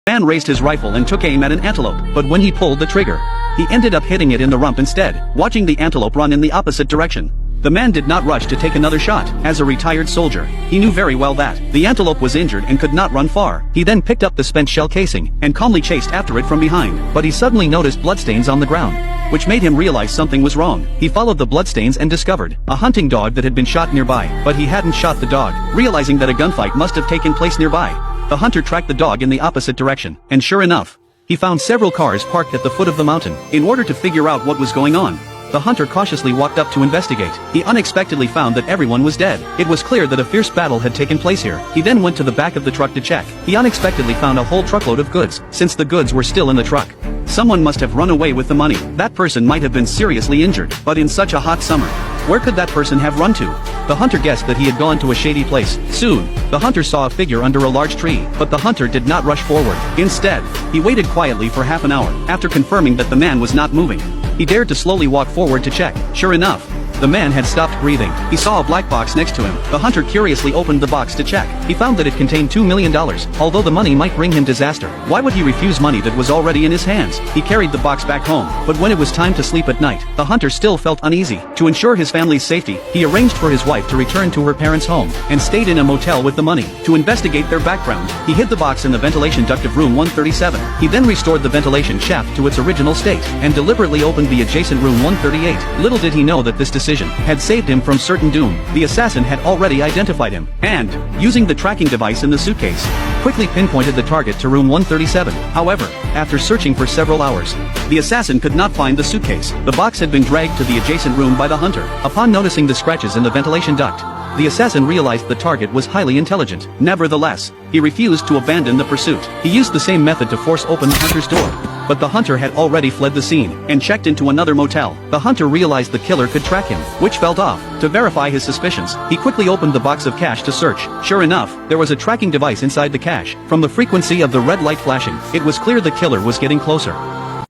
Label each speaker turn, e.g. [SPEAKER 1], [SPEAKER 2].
[SPEAKER 1] The man raised his rifle and took aim at an antelope, but when he pulled the trigger, he ended up hitting it in the rump instead, watching the antelope run in the opposite direction. The man did not rush to take another shot. As a retired soldier, he knew very well that the antelope was injured and could not run far. He then picked up the spent shell casing and calmly chased after it from behind, but he suddenly noticed bloodstains on the ground, which made him realize something was wrong. He followed the bloodstains and discovered a hunting dog that had been shot nearby, but he hadn't shot the dog. Realizing that a gunfight must have taken place nearby, the hunter tracked the dog in the opposite direction, and sure enough, he found several cars parked at the foot of the mountain. In order to figure out what was going on, the hunter cautiously walked up to investigate. He unexpectedly found that everyone was dead. It was clear that a fierce battle had taken place here. He then went to the back of the truck to check. He unexpectedly found a whole truckload of goods. Since the goods were still in the truck, someone must have run away with the money. That person might have been seriously injured, but in such a hot summer, where could that person have run to? The hunter guessed that he had gone to a shady place. Soon, the hunter saw a figure under a large tree, but the hunter did not rush forward. Instead, he waited quietly for half an hour. After confirming that the man was not moving, he dared to slowly walk forward to check. Sure enough, the man had stopped breathing. He saw a black box next to him. The hunter curiously opened the box to check. He found that it contained $2 million. Although the money might bring him disaster, why would he refuse money that was already in his hands? He carried the box back home, but when it was time to sleep at night, the hunter still felt uneasy. To ensure his family's safety, he arranged for his wife to return to her parents' home, and stayed in a motel with the money. To investigate their background, he hid the box in the ventilation duct of room 137. He then restored the ventilation shaft to its original state, and deliberately opened the adjacent room 138. Little did he know that this decision had saved him from certain doom. The assassin had already identified him, and, using the tracking device in the suitcase, quickly pinpointed the target to room 137. However, after searching for several hours, the assassin could not find the suitcase. The box had been dragged to the adjacent room by the hunter. Upon noticing the scratches in the ventilation duct, the assassin realized the target was highly intelligent. Nevertheless, he refused to abandon the pursuit. He used the same method to force open the hunter's door, but the hunter had already fled the scene, and checked into another motel. The hunter realized the killer could track him, which felt off. To verify his suspicions, he quickly opened the box of cash to search. Sure enough, there was a tracking device inside the cash. From the frequency of the red light flashing, it was clear the killer was getting closer.